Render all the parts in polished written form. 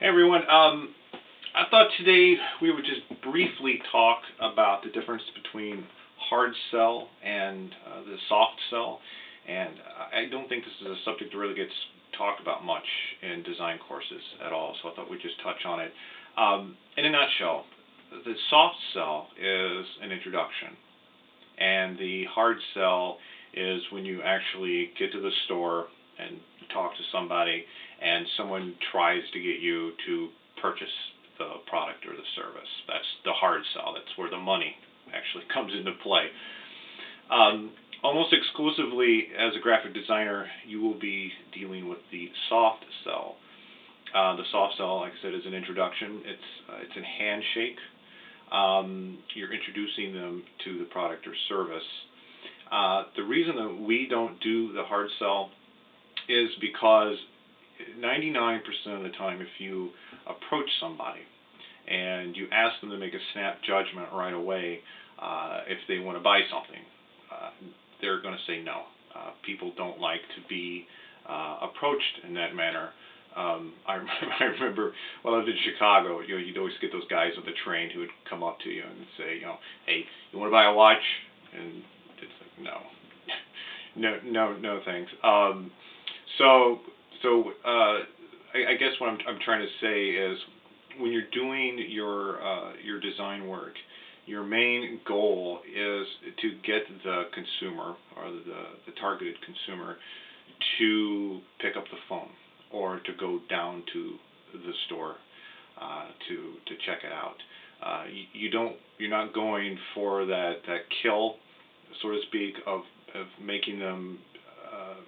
Hey everyone. I thought today we would just briefly talk about the difference between hard sell and the soft sell. And I don't think this is a subject that really gets talked about much in design courses at all, so I thought we'd just touch on it. In a nutshell, the soft sell is an introduction, and the hard sell is when you actually get to the store and talk to somebody and someone tries to get you to purchase the product or the service. That's the hard sell. That's where the money actually comes into play. Almost exclusively as a graphic designer, you will be dealing with the soft sell. The soft sell, like I said, is an introduction. It's a handshake. You're introducing them to the product or service. The reason that we don't do the hard sell is because 99% of the time, if you approach somebody and you ask them to make a snap judgment right away if they want to buy something, they're going to say no. People don't like to be approached in that manner. I remember when I was in Chicago, you'd always get those guys on the train who would come up to you and say, hey, you want to buy a watch? And it's like, no, thanks. I guess what I'm trying to say is, when you're doing your design work, your main goal is to get the consumer or the targeted consumer to pick up the phone or to go down to the store to check it out. You're not going for that kill, so to speak, of making them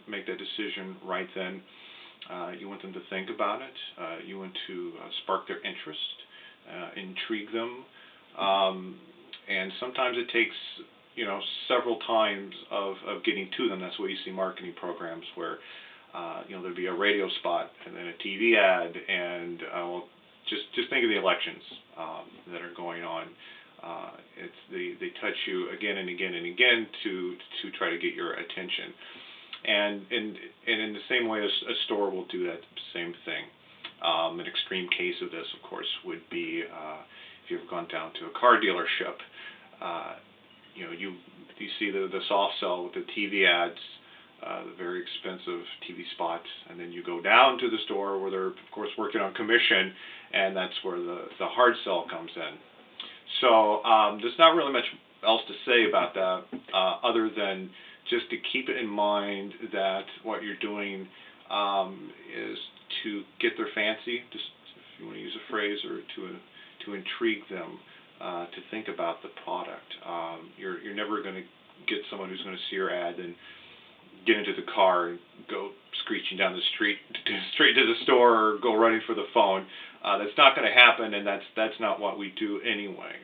make that decision right then. You want them to think about it. You want to spark their interest, intrigue them, and sometimes it takes several times of getting to them. That's why you see marketing programs where there'd be a radio spot and then a TV ad, and just think of the elections that are going on. They touch you again and again and again to try to get your attention. And in the same way as a store will do that same thing. An extreme case of this, of course, would be if you've gone down to a car dealership. You see the soft sell with the TV ads, the very expensive TV spots, and then you go down to the store where they're, of course, working on commission, and that's where the hard sell comes in. So there's not really much else to say about that other than just to keep it in mind that what you're doing is to get their fancy, just if you want to use a phrase, or to intrigue them to think about the product. You're never going to get someone who's going to see your ad and get into the car and go screeching down the street straight to the store or go running for the phone. That's not going to happen, and that's not what we do anyway.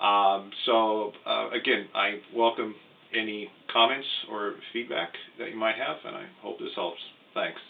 Again, I welcome any comments or feedback that you might have, and I hope this helps. Thanks.